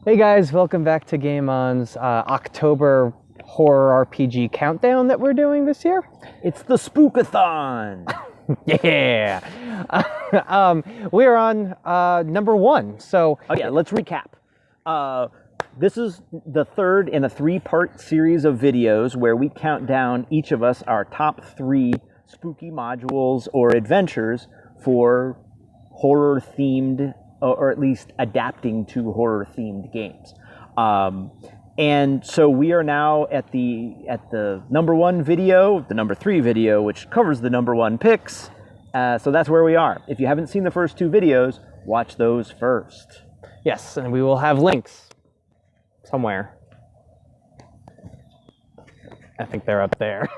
Hey guys, welcome back to Game On's October horror RPG countdown that we're doing this year. It's the Spookathon! Yeah! We're on number 1, so... Oh yeah, let's recap. This is the third in a 3-part series of videos where we count down, each of us, our top 3 spooky modules or adventures for horror-themed, or at least adapting to horror-themed games. And so we are now at the number 1 video, the number 3 video, which covers the number 1 picks. So that's where we are. If you haven't seen the first 2 videos, watch those first. Yes, and we will have links somewhere. I think they're up there.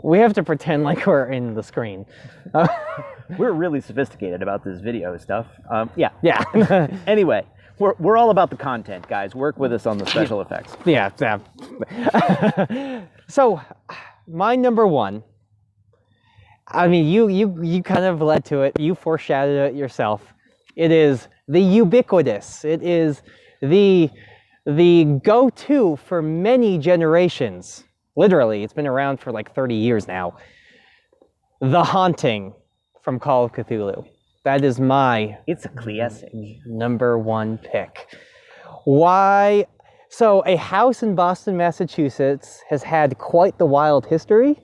We have to pretend like we're in the screen. We're really sophisticated about this video stuff. Yeah. Anyway, we're all about the content, guys. Work with us on the special effects. Yeah. So, my number 1. I mean, you kind of led to it. You foreshadowed it yourself. It is the ubiquitous. It is the go-to for many generations. Literally, it's been around for like 30 years now. The Haunting from Call of Cthulhu. That is my... It's a classic. Number 1 pick. Why? So, a house in Boston, Massachusetts has had quite the wild history.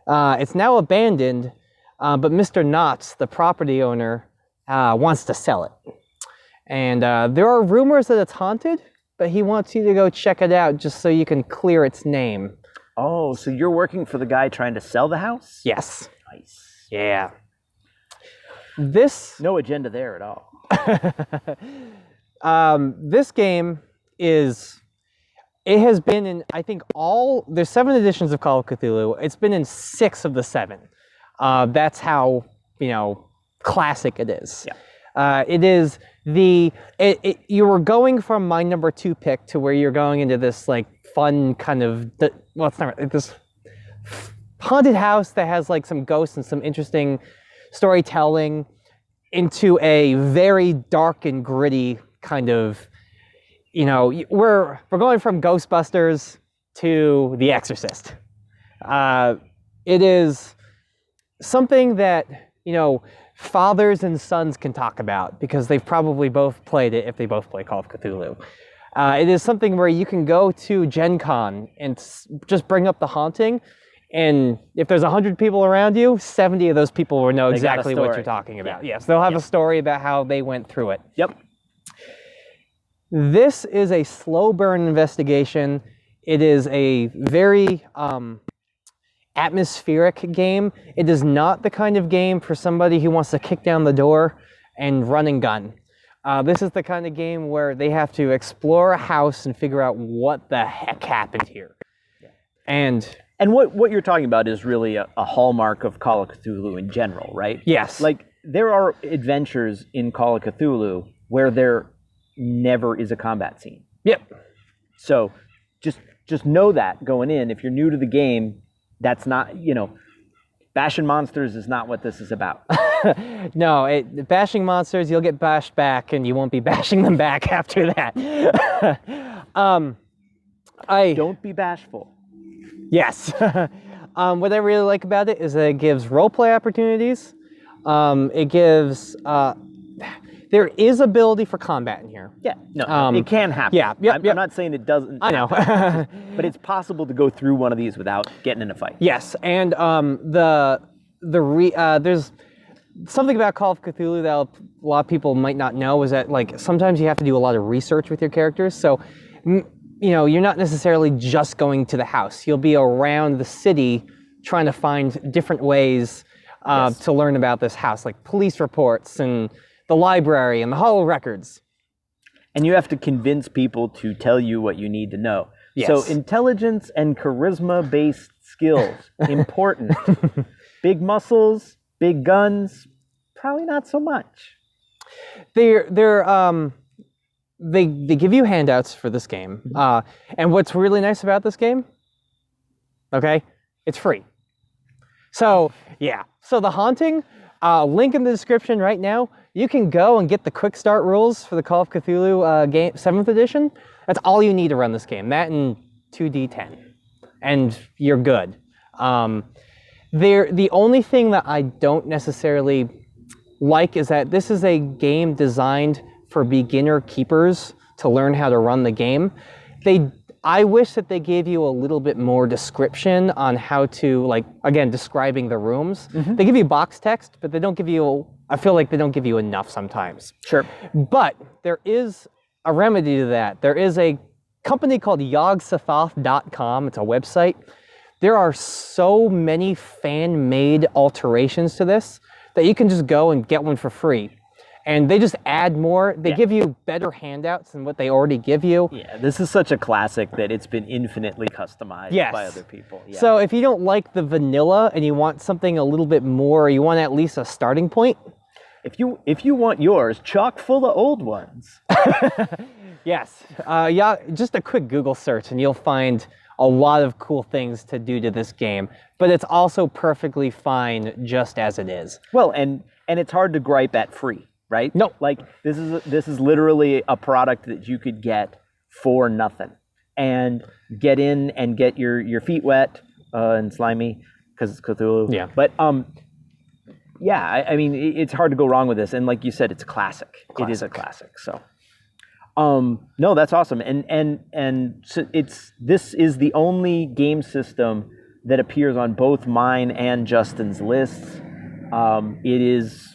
It's now abandoned, but Mr. Knotts, the property owner, wants to sell it. And there are rumors that it's haunted, but he wants you to go check it out just so you can clear its name. Oh, so you're working for the guy trying to sell the house? Yes. Nice. Yeah. No agenda there at all. This game is... It has been in, I think, there's 7 editions of Call of Cthulhu. It's been in 6 of the 7. That's how, classic it is. Yeah. It is you were going from my number 2 pick to where you're going into this, like, fun kind of, it's not this haunted house that has, like, some ghosts and some interesting storytelling into a very dark and gritty kind of, we're going from Ghostbusters to The Exorcist. It is something that, fathers and sons can talk about because they've probably both played it if they both play Call of Cthulhu. It is something where you can go to Gen Con and just bring up The Haunting, and if there's 100 people around you, 70 of those people will know exactly what you're talking about. Yes, they'll have a story about how they went through it. Yep. This is a slow burn investigation. It is a very atmospheric game. It is not the kind of game for somebody who wants to kick down the door and run and gun. This is the kind of game where they have to explore a house and figure out what the heck happened here. Yeah. And what you're talking about is really a hallmark of Call of Cthulhu in general, right? Yes. Like, there are adventures in Call of Cthulhu where there never is a combat scene. Yep. So just know that going in. If you're new to the game, that's not, bashing monsters is not what this is about. No, bashing monsters, you'll get bashed back, and you won't be bashing them back after that. Don't be bashful. Yes. What I really like about it is that it gives roleplay opportunities. It gives... there is ability for combat in here. Yeah, no, it can happen. Yeah, I'm not saying it doesn't. I know. But it's possible to go through one of these without getting in a fight. Yes, and there's something about Call of Cthulhu that a lot of people might not know is that, like, sometimes you have to do a lot of research with your characters. So, you're not necessarily just going to the house. You'll be around the city trying to find different ways to learn about this house, like police reports and the library and the holo records. And you have to convince people to tell you what you need to know. Yes. So intelligence and charisma-based skills, important. Big muscles, big guns, probably not so much. They give you handouts for this game. And what's really nice about this game, it's free. So, yeah. So The Haunting, Link in the description right now. You can go and get the quick start rules for the Call of Cthulhu game 7th edition. That's all you need to run this game. That and 2D10. And you're good. The only thing that I don't necessarily like is that this is a game designed for beginner keepers to learn how to run the game. I wish that they gave you a little bit more description on how to, like, again, describing the rooms. Mm-hmm. They give you box text, but they don't give you, I feel like they don't give you enough sometimes. Sure. But there is a remedy to that. There is a company called yogsathoth.com. It's a website. There are so many fan-made alterations to this that you can just go and get one for free. And they just add more. They give you better handouts than what they already give you. Yeah, this is such a classic that it's been infinitely customized by other people. Yeah. So if you don't like the vanilla and you want something a little bit more, you want at least a starting point. If you want yours chock full of old ones. Yes. Just a quick Google search and you'll find a lot of cool things to do to this game. But it's also perfectly fine just as it is. Well, and it's hard to gripe at free. Right? No. Like this is literally a product that you could get for nothing and get in and get your feet wet and slimy because it's Cthulhu. Yeah. But I mean it's hard to go wrong with this, and like you said, it's a classic. It is a classic. So no, that's awesome. And so this is the only game system that appears on both mine and Justin's lists. It is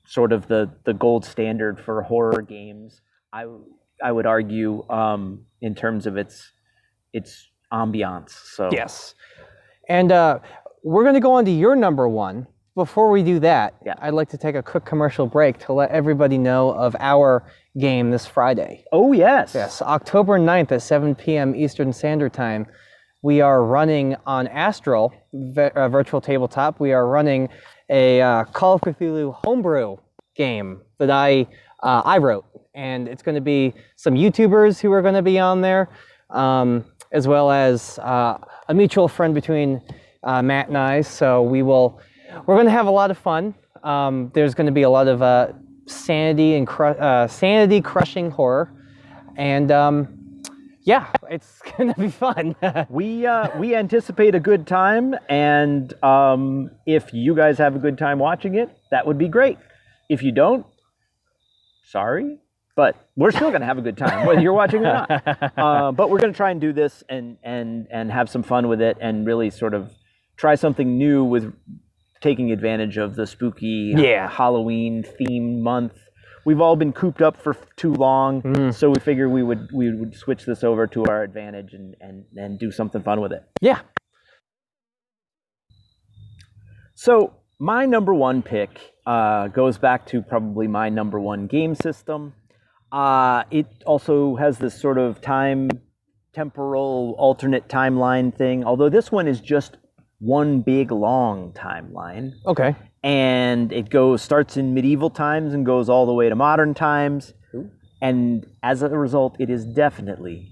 sort of the gold standard for horror games. I would argue in terms of its ambiance. So yes, and we're going to go on to your number one. Before we do that, I'd like to take a quick commercial break to let everybody know of our game this Friday. Oh yes, yes, October 9th at 7 p.m. Eastern Standard Time. We are running on Astral Virtual Tabletop. We are running a Call of Cthulhu homebrew game that I wrote, and it's going to be some YouTubers who are going to be on there, as well as a mutual friend between Matt and I. So we're going to have a lot of fun. There's going to be a lot of sanity crushing horror, and it's going to be fun. We anticipate a good time, and if you guys have a good time watching it, that would be great. If you don't, sorry, but we're still going to have a good time, whether you're watching or not. But we're going to try and do this and have some fun with it, and really sort of try something new with taking advantage of the spooky Halloween theme month. We've all been cooped up for too long, so we figure we would switch this over to our advantage and do something fun with it. Yeah. So my number one pick goes back to probably my number one game system. It also has this sort of temporal alternate timeline thing, although this one is just one big long timeline. Okay. And it starts in medieval times and goes all the way to modern times. Ooh. And as a result, it is definitely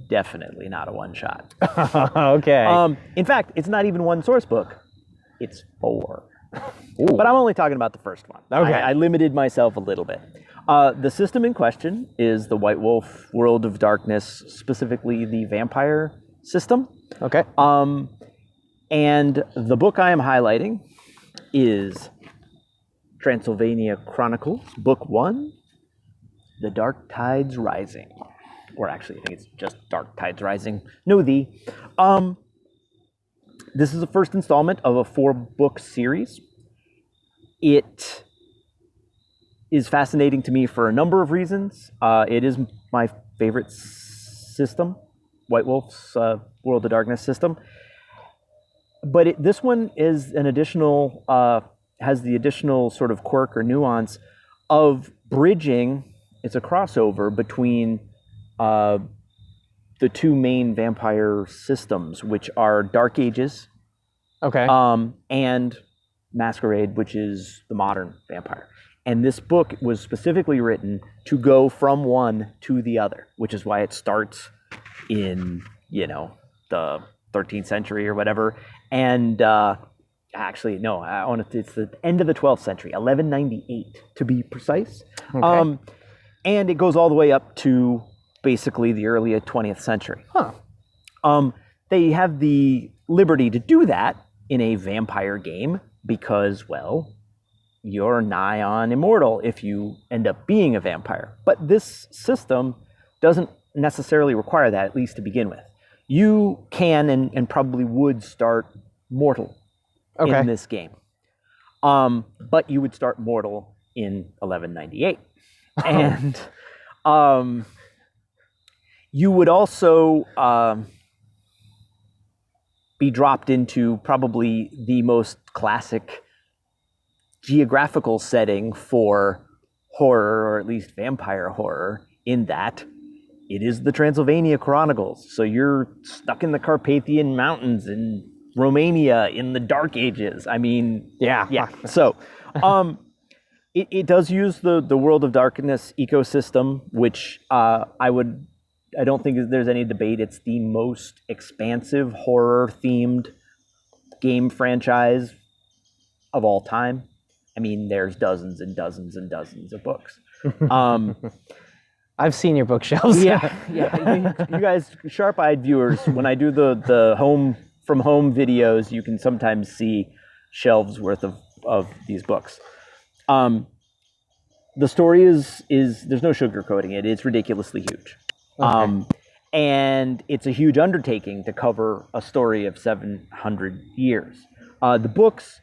not a one shot. Okay. In fact, it's not even one source book. It's 4. Ooh. But I'm only talking about the first one. Okay. I limited myself a little bit. The system in question is the White Wolf World of Darkness, specifically the vampire system. Okay. And the book I am highlighting is Transylvania Chronicles, Book 1, The Dark Tides Rising. Or actually, I think it's just Dark Tides Rising. No, the. This is the first installment of a 4-book series. It is fascinating to me for a number of reasons. It is my favorite system, White Wolf's World of Darkness system. But this one is an additional, has the additional sort of quirk or nuance of bridging. It's a crossover between the two main vampire systems, which are Dark Ages, and Masquerade, which is the modern vampire. And this book was specifically written to go from one to the other, which is why it starts in, the 13th century or whatever, and actually, no, it's the end of the 12th century, 1198 to be precise. Okay. And it goes all the way up to basically the early 20th century. Huh. They have the liberty to do that in a vampire game because, well, you're nigh on immortal if you end up being a vampire. But this system doesn't necessarily require that, at least to begin with. You can and probably would start mortal Okay. in this game. But you would start mortal in 1198. And you would also be dropped into probably the most classic geographical setting for horror, or at least vampire horror, in that it is the Transylvania Chronicles. So you're stuck in the Carpathian Mountains in Romania in the Dark Ages. I mean, Yeah. So it does use the World of Darkness ecosystem, which I don't think there's any debate. It's the most expansive horror-themed game franchise of all time. I mean, there's dozens and dozens and dozens of books. I've seen your bookshelves. Yeah. You guys, sharp-eyed viewers, when I do the home from home videos, you can sometimes see shelves worth of these books. The story is there's no sugarcoating it. It's ridiculously huge. Okay. And it's a huge undertaking to cover a story of 700 years. The books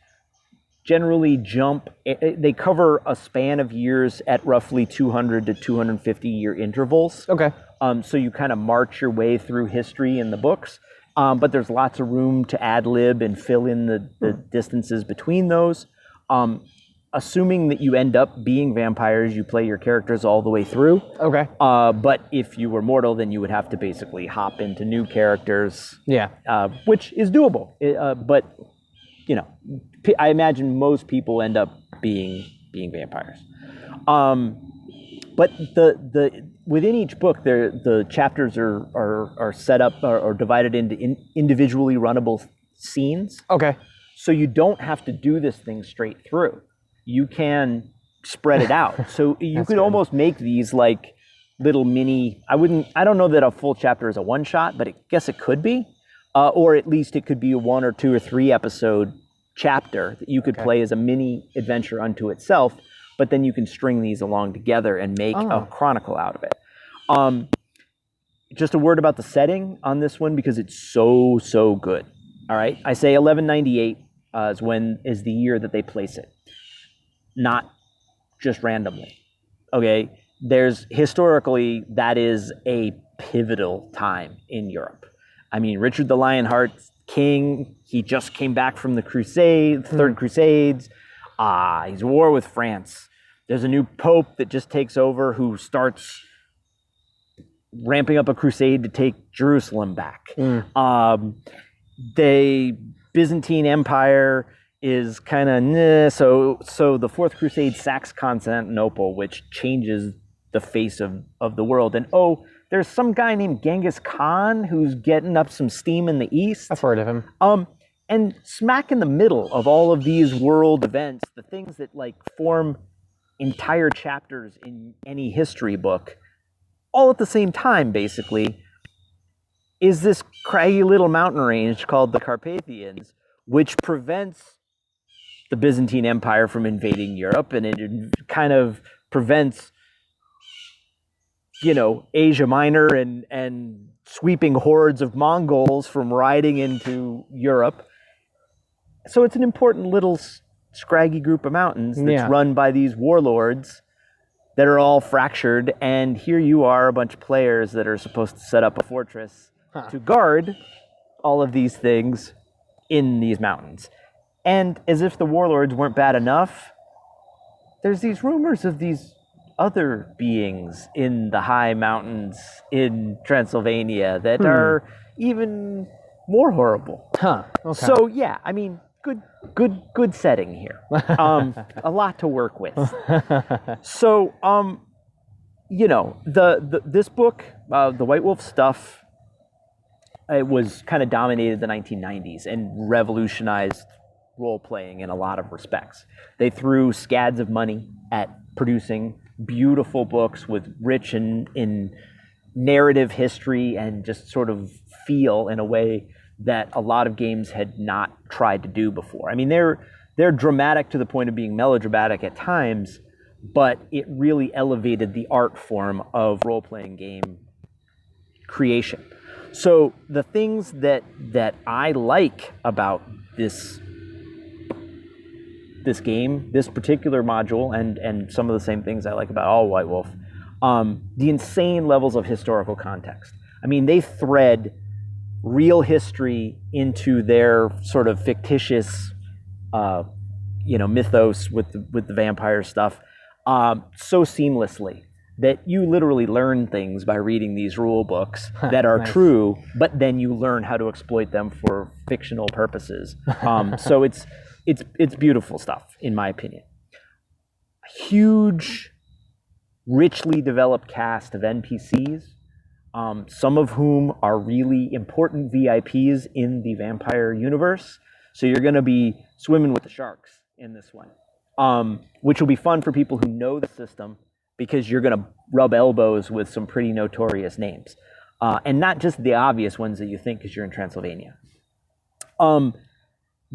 generally they cover a span of years at roughly 200 to 250 year intervals. Okay. So you kind of march your way through history in the books, but there's lots of room to ad lib and fill in the distances between those. Assuming that you end up being vampires, you play your characters all the way through. Okay. But if you were mortal, then you would have to basically hop into new characters. Yeah. Which is doable. But I imagine most people end up being vampires. But the within each book, the chapters are set up or divided into individually runnable scenes. Okay. So you don't have to do this thing straight through. You can spread it out. So you could almost make these like little mini. I don't know that a full chapter is a one shot, but I guess it could be, or at least it could be a 1 or 2 or 3 episode chapter that you could play as a mini adventure unto itself. But then you can string these along together and make a chronicle out of it. Just a word about the setting on this one because it's so good. All right, I say 1198 is the year that they place it, not just randomly. Okay, historically that is a pivotal time in Europe. I mean, Richard the Lionheart's king. He just came back from the Third Crusades. He's at war with France. There's a new pope that just takes over who starts ramping up a crusade to take Jerusalem back. The Byzantine Empire is kind of so the Fourth Crusade sacks Constantinople, which changes the face of the world. And there's some guy named Genghis Khan who's getting up some steam in the east. I've heard of him. And smack in the middle of all of these world events, the things that like form entire chapters in any history book, all at the same time, basically, is this craggy little mountain range called the Carpathians, which prevents the Byzantine Empire from invading Europe, and it kind of prevents, Asia Minor and sweeping hordes of Mongols from riding into Europe. So it's an important little scraggy group of mountains that's run by these warlords that are all fractured, and here you are, a bunch of players that are supposed to set up a fortress to guard all of these things in these mountains. And as if the warlords weren't bad enough, there's these rumors of these other beings in the high mountains in Transylvania that are even more horrible. Okay. So yeah, I mean, good setting here. A lot to work with. So this book, the White Wolf stuff, it was kind of dominated the 1990s and revolutionized role-playing in a lot of respects. They threw scads of money at producing beautiful books with rich in narrative history and just sort of feel in a way that a lot of games had not tried to do before. I mean, they're dramatic to the point of being melodramatic at times, but it really elevated the art form of role-playing game creation. So the things that I like about this game, this particular module, and some of the same things I like about all White Wolf, the insane levels of historical context. I mean, they thread real history into their sort of fictitious, mythos with the vampire stuff so seamlessly that you literally learn things by reading these rule books that are true, but then you learn how to exploit them for fictional purposes. So it's beautiful stuff, in my opinion. A huge, richly developed cast of NPCs, some of whom are really important VIPs in the vampire universe. So you're going to be swimming with the sharks in this one, which will be fun for people who know the system, because you're going to rub elbows with some pretty notorious names. And not just the obvious ones that you think because you're in Transylvania. The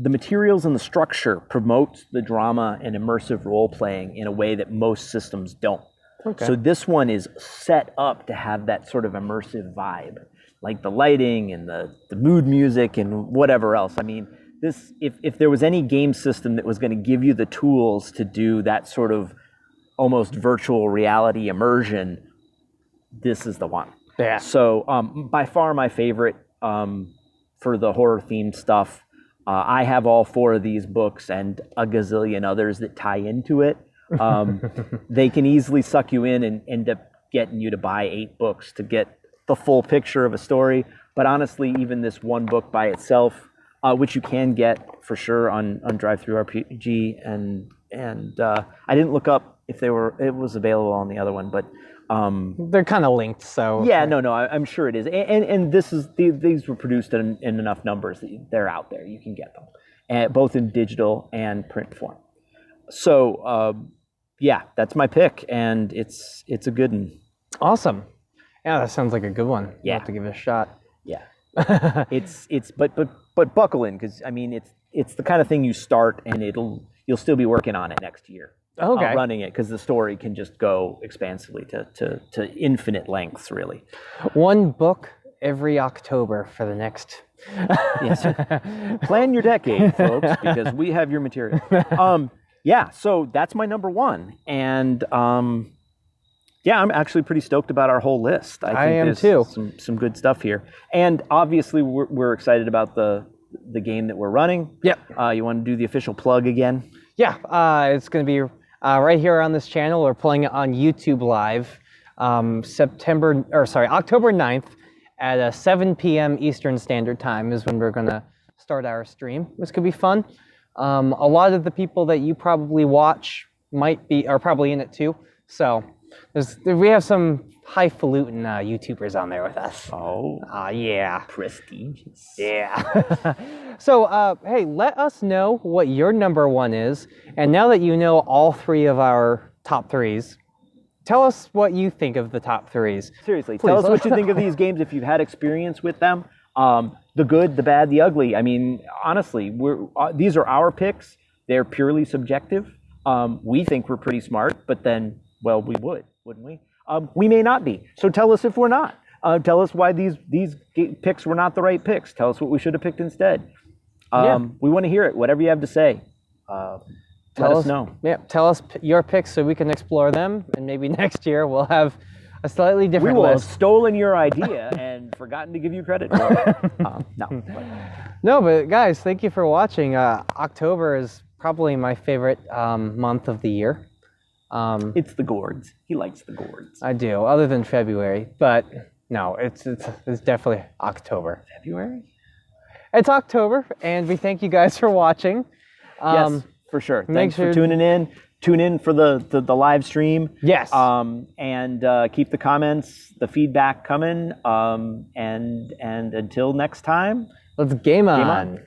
materials and the structure promotes the drama and immersive role-playing in a way that most systems don't. Okay. So this one is set up to have that sort of immersive vibe, like the lighting and the mood music and whatever else. I mean, this if there was any game system that was going to give you the tools to do that sort of almost virtual reality immersion, this is the one. Yeah. So by far my favorite for the horror-themed stuff. I have all 4 of these books and a gazillion others that tie into it. They can easily suck you in and end up getting you to buy 8 books to get the full picture of a story. But honestly, even this one book by itself, which you can get for sure on DriveThruRPG, and I didn't look up if it was available on the other one, but they're kind of linked, so yeah, no, I'm sure it is, and these were produced in enough numbers that they're out there. You can get them, both in digital and print form. So yeah, that's my pick, and it's a good one. Awesome. Yeah, that sounds like a good one. Yeah, I'll have to give it a shot. Yeah, but buckle in, because I mean it's the kind of thing you start and you'll still be working on it next year. Okay. Running it, because the story can just go expansively to infinite lengths, really. One book every October for the next. Yes. Plan your decade, folks, because we have your material. Yeah, so that's my number 1, and yeah, I'm actually pretty stoked about our whole list. I think am too. Some good stuff here, and obviously we're excited about the game that we're running. Yep. You want to do the official plug again? Yeah, it's going to be right here on this channel. We're playing it on YouTube Live, October 9th at 7 p.m. Eastern Standard Time is when we're going to start our stream. This could be fun. A lot of the people that you probably watch are probably in it too. So we have some highfalutin YouTubers on there with us. Oh. Yeah. Prestigious. Yeah. So, hey, let us know what your number 1 is. And now that you know all 3 of our top 3s, tell us what you think of the top 3s. Seriously, tell us what you think of these games if you've had experience with them. The good, the bad, the ugly. I mean, honestly, these are our picks. They're purely subjective. We think we're pretty smart, but then, well, we would, wouldn't we? We may not be. So tell us if we're not. Tell us why these picks were not the right picks. Tell us what we should have picked instead. We want to hear it. Whatever you have to say, let us know. Yeah, tell us your picks so we can explore them, and maybe next year we'll have a slightly different list. We will have stolen your idea and forgotten to give you credit for it. No. No, but guys, thank you for watching. October is probably my favorite month of the year. It's the gourds. He likes the gourds. I do, other than February, but no, it's definitely October. February? It's October, and we thank you guys for watching. Yes, for sure. Thanks for tuning in. Tune in for the live stream. Yes. And keep the comments, the feedback coming. And until next time, let's game on.